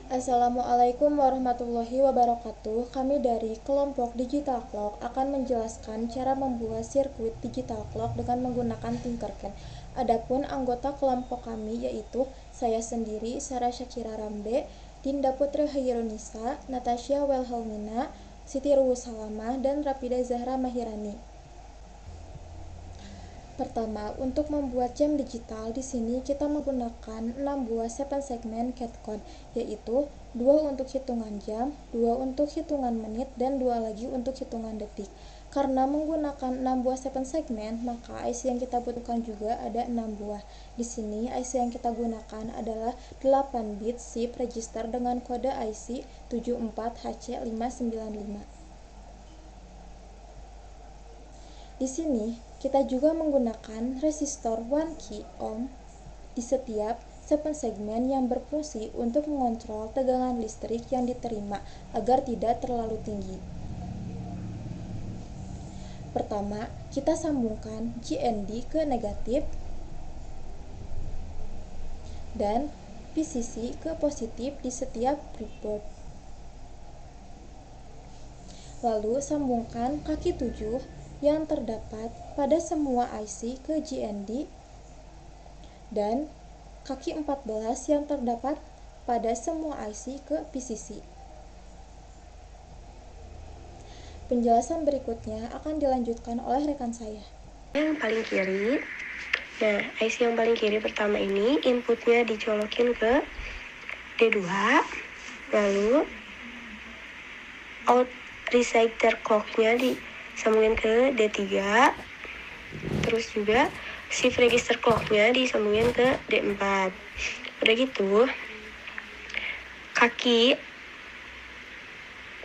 Assalamualaikum warahmatullahi wabarakatuh. Kami dari kelompok Digital Clock akan menjelaskan cara membuat sirkuit Digital Clock dengan menggunakan Tinkercad. Adapun anggota kelompok kami yaitu saya sendiri, Sarah Syakira Rambe, Dinda Putri Hairunisa, Natasha Welhelmina, Siti Ruhus Salamah, dan Rapida Zahra Mahirani. Pertama, untuk membuat jam digital di sini kita menggunakan 6 buah 7 segmen CAD code, yaitu 2 untuk hitungan jam, 2 untuk hitungan menit, dan 2 lagi untuk hitungan detik. Karena menggunakan 6 buah 7 segmen, maka IC yang kita butuhkan juga ada 6 buah. Di sini IC yang kita gunakan adalah 8 bit SIP register dengan kode IC 74HC595. Di sini, kita juga menggunakan resistor 1 key ohm di setiap 7 segmen yang berfungsi untuk mengontrol tegangan listrik yang diterima agar tidak terlalu tinggi. Pertama, kita sambungkan GND ke negatif dan VCC ke positif di setiap breadboard. Lalu sambungkan kaki 7 yang terdapat pada semua IC ke GND dan kaki 14 yang terdapat pada semua IC ke VCC. Penjelasan berikutnya akan dilanjutkan oleh rekan saya. Yang paling kiri, nah IC yang paling kiri pertama ini inputnya dicolokin ke D2, lalu out reciter clocknya disambungin ke D3, terus juga shift register clocknya disambungin ke D4. Udah gitu, kaki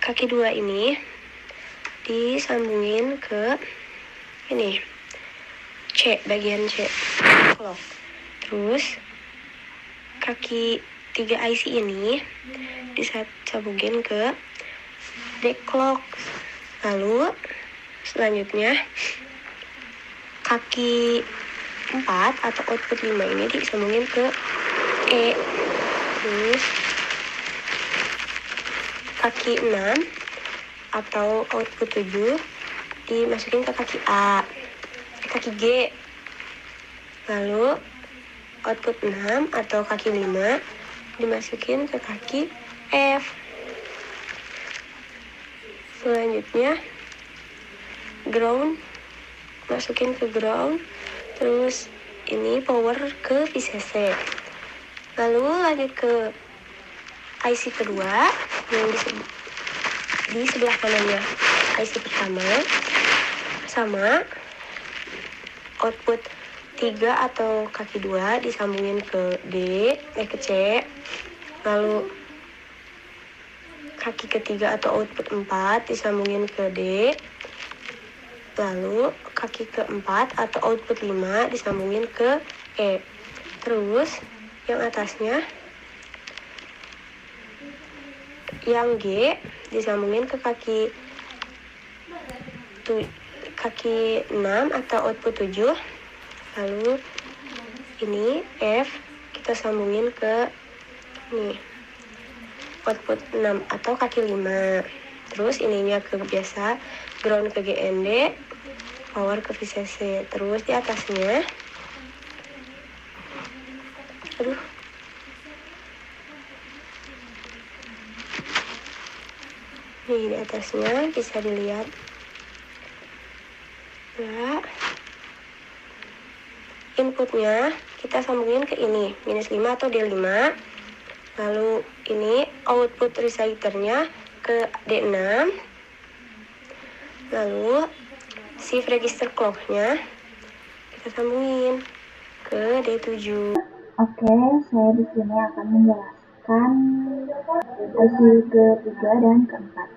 2 ini disambungin ke ini C, bagian C clock. Terus kaki 3 IC ini disambungin ke D clock. Lalu selanjutnya kaki 4 atau output 5 ini disambungin ke E. Terus kaki 6 atau output 7 dimasukin ke kaki A, kaki G. Lalu output 6 atau kaki 5 dimasukin ke kaki F. Selanjutnya ground, masukin ke ground. Terus ini power ke VCC. Lalu lanjut ke IC kedua yang di sebelah kanannya IC pertama, sama output 3 atau kaki 2 disambungin ke ke C. Lalu kaki ketiga atau output 4 disambungin ke D. Lalu kaki keempat atau output 5 disambungin ke E. Terus yang atasnya, yang G disambungin ke kaki 6 atau output 7. Lalu ini F kita sambungin ke ini output 6 atau kaki 5. Terus ininya ke biasa ground ke GND, power ke VCC. Terus di atasnya di atasnya bisa dilihat ya, inputnya kita sambungin ke ini -5 atau D5. Lalu ini output reciternya ke D6. Lalu shift register clocknya kita sambungin ke D7. Oke, saya di sini akan menjelaskan IC ketiga dan keempat.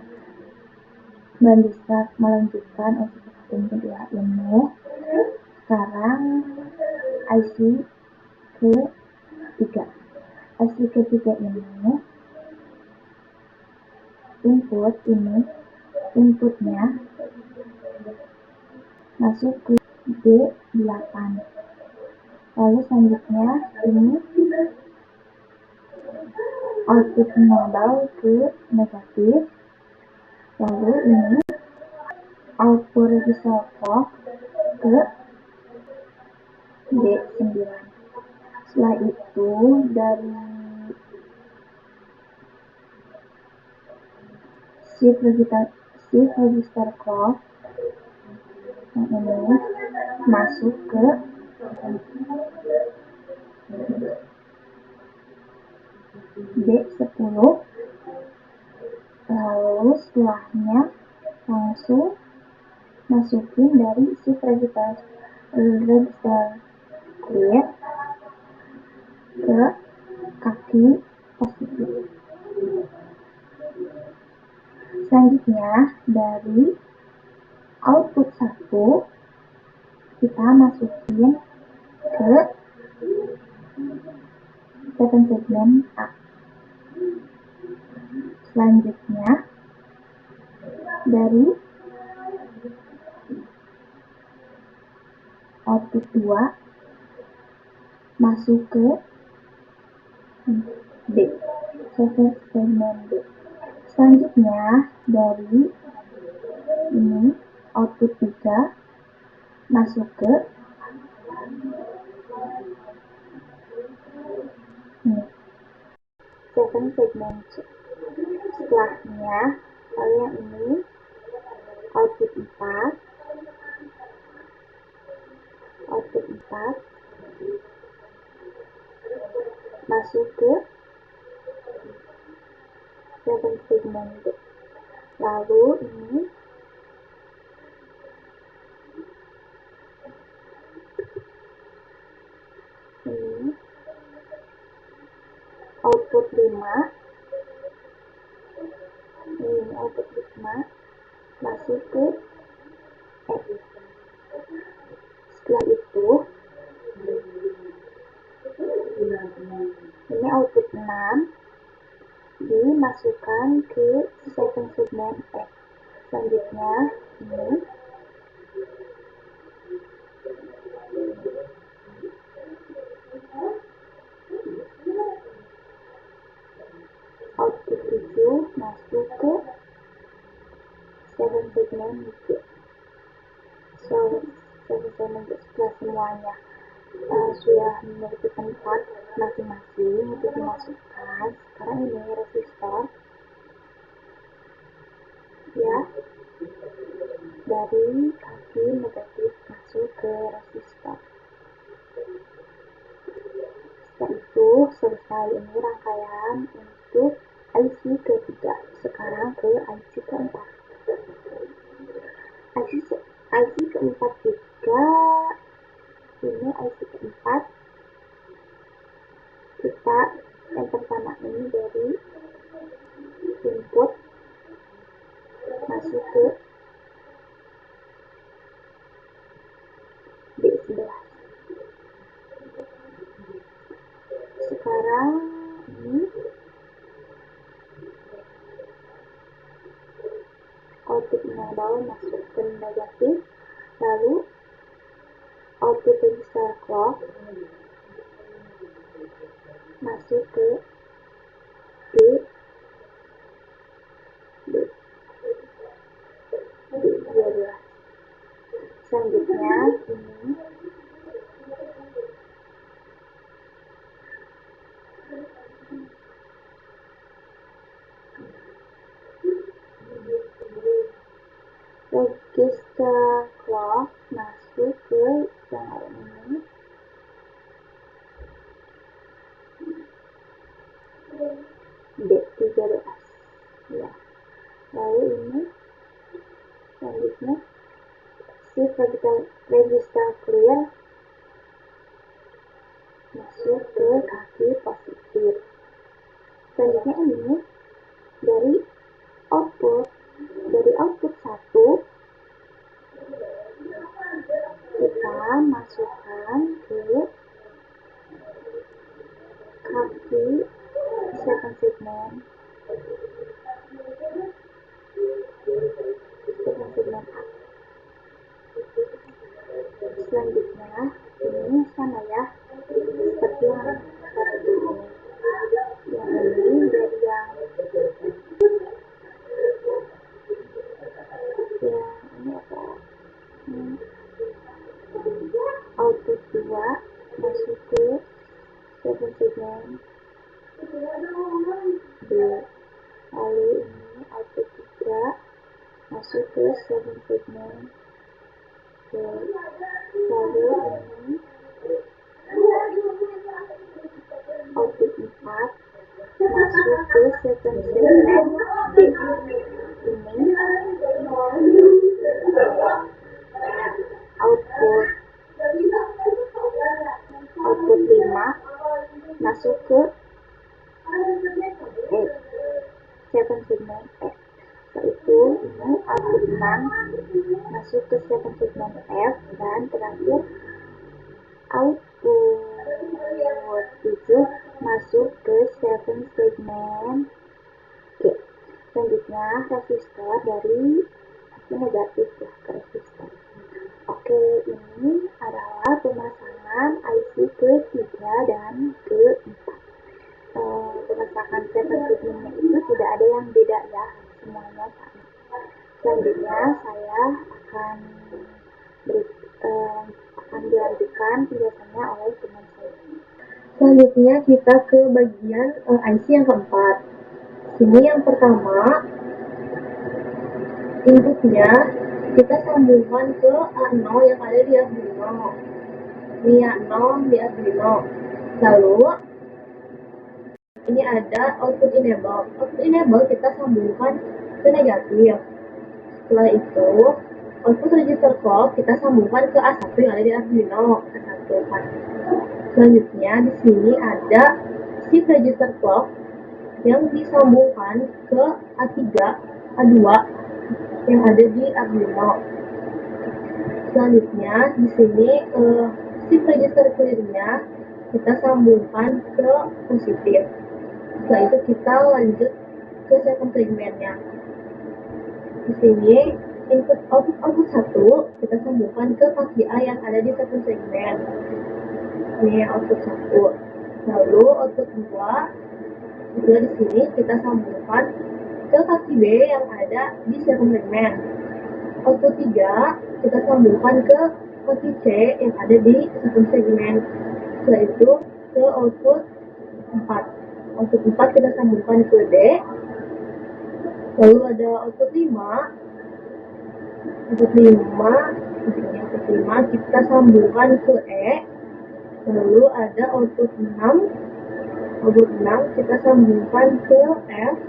Dan bisa melanjutkan IC kedua ini. Sekarang IC ketiga. IC ketiga ini inputnya masuk ke D8. Lalu selanjutnya ini output mengembal ke negatif. Lalu ini output register clock ke D9. Setelah itu dari shift register clock yang ini masuk ke D10, lalu setelahnya langsung masukin dari shift register clear ke kaki positif. Selanjutnya dari output 1 kita masukin ke 7 segmen A. Selanjutnya dari output 2 masuk ke B, 7 segmen B. Selanjutnya dari ini output 3 masuk ke ini 7 segmen C. Setelahnya lalu yang ini output 4 masuk ke 7 segmen B. Lalu ini output 5 masuk ke F. Setelah itu ini output 6 dimasukkan ke 7 segmen F. Selanjutnya ini output 7 masuk ke 7 segmen G. Setelah semuanya sudah memiliki tempat masing-masing untuk dimasukkan, sekarang ini resistor ya, dari kaki negatif masuk ke resistor. Setelah itu selesai ini rangkaian untuk IC ketiga. Sekarang ke IC keempat. IC keempat juga ini IC keempat kita yang pertama ini dari input masuk ke D11. Sekarang ini output mengembal masuk ke negatif, lalu output register clock masuk ke D12. Selanjutnya ini register clock masuk ke yang ini D13 ya. Lalu ini selanjutnya shift register clear masuk ke kaki positif. Selanjutnya ini dari output 1 kita masukkan ke kaki 7 segmen A. Selanjutnya ini sama ya, seperti yang satu ini. Yang ini Lalu ini output 3 masuk ke 7 segmen C. Lalu ini output 4 masuk ke 7 segmen D. Ini output 5 masuk ke E, 7 segmen E. Setelah itu ini output 6 masuk ke 7 segmen F, dan terakhir output 7 masuk ke 7 segmen G. Selanjutnya resistor dari AC negatif ya ke resistor. Oke, ini adalah pemasangan IC ke-3 dan ke-4. Pemasangan 7 segmennya itu tidak ada yang beda ya, semuanya sama. Selanjutnya saya akan dilanjutkan penjelasannya oleh teman saya. Selanjutnya kita ke bagian IC yang keempat. Sini yang pertama, inputnya kita sambungkan ke A0 yang ada di Arduino. Ini A0 di Arduino. Lalu ini ada output enable. Output enable kita sambungkan ke negatif. Setelah itu output register clock kita sambungkan ke A1 yang ada di Arduino. A1 kan. Selanjutnya di sini ada shift register clock yang disambungkan ke A3, A2 yang ada di Arduino. Selanjutnya di sini shift register clear-nya kita sambungkan ke positif. Setelah itu kita lanjut ke second segmennya. Di sini input output 1 kita sambungkan ke kaki A yang ada di second segmen. Ini output 1. Lalu output 2 juga di sini kita sambungkan ke kaki B yang ada di second segmen. Output 3 kita sambungkan ke kaki C yang ada di second segmen. Setelah itu ke output 4. Output 4 kita sambungkan ke D. Lalu ada output 5. Output 5 kita sambungkan ke E. Lalu ada output 6. Output 6 kita sambungkan ke F.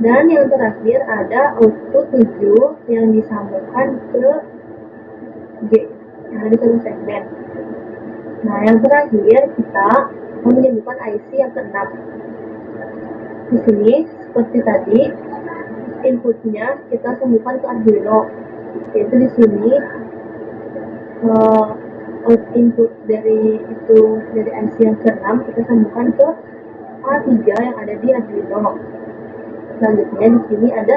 Dan yang terakhir ada output 7 yang disambungkan ke G yang ada di satu segmen. Nah, yang terakhir kita akan menyambungkan IC yang ke-6. Di sini seperti tadi inputnya kita sambungkan ke Arduino, yaitu di sini input dari IC yang ke-6 kita sambungkan ke A3 yang ada di Arduino. Selanjutnya di sini ada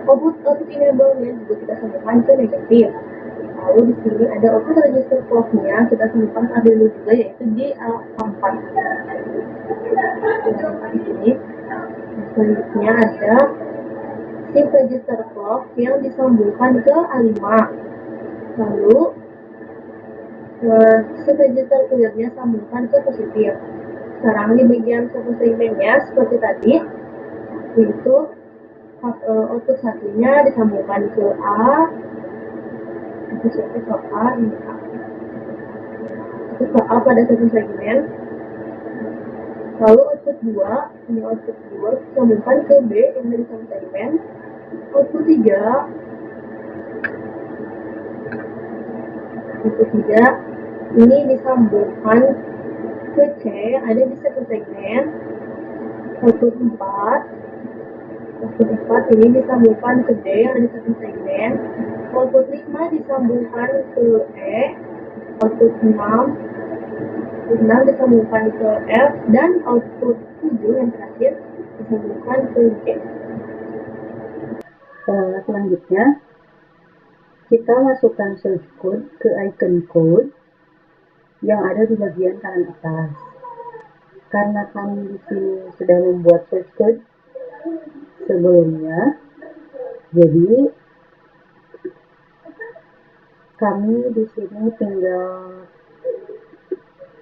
output enable-nya juga kita sambungkan ke negatif. Lalu di sini ada output register clock-nya kita sambungkan ke Arduino juga, yaitu di A4. Di sini selanjutnya ada shift register clock yang disambungkan ke A5. Lalu shift register clear-nya sambungkan ke positif. Sekarang di bagian satu segmennya seperti tadi, yaitu output satunya disambungkan ke A, ke A pada satu segmen. Lalu output 2 disambungkan ke B yang dari satu segmen. Output 3 ini disambungkan ke C yang ada di satu segmen. Output 4 ini disambungkan ke D yang ada di satu segmen. Output 5 disambungkan ke E. Output 6 disambungkan ke F, dan output 7 yang terakhir disambungkan ke G. Selanjutnya kita masukkan source code ke icon code yang ada di bagian kanan atas. Karena kami di sini sudah membuat source code sebelumnya, jadi Kami di sini tinggal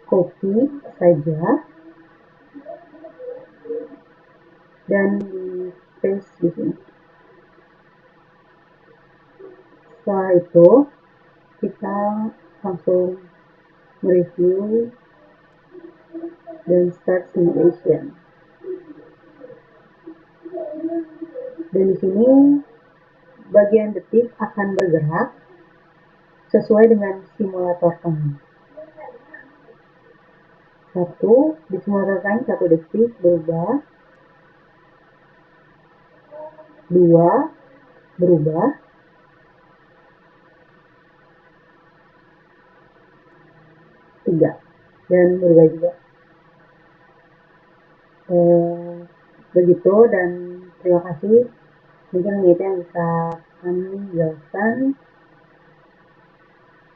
copy saja dan di paste di sini. Setelah itu kita langsung mereview dan start simulation. Dan di sini bagian detik akan bergerak sesuai dengan simulator kami. Di simulator kami 1 detik berubah, 2 berubah, 3 dan berubah juga. Begitu, dan terima kasih. Mungkin itu yang bisa kami jelaskan.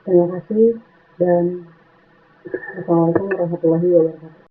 Terima kasih dan Assalamualaikum warahmatullahi wabarakatuh.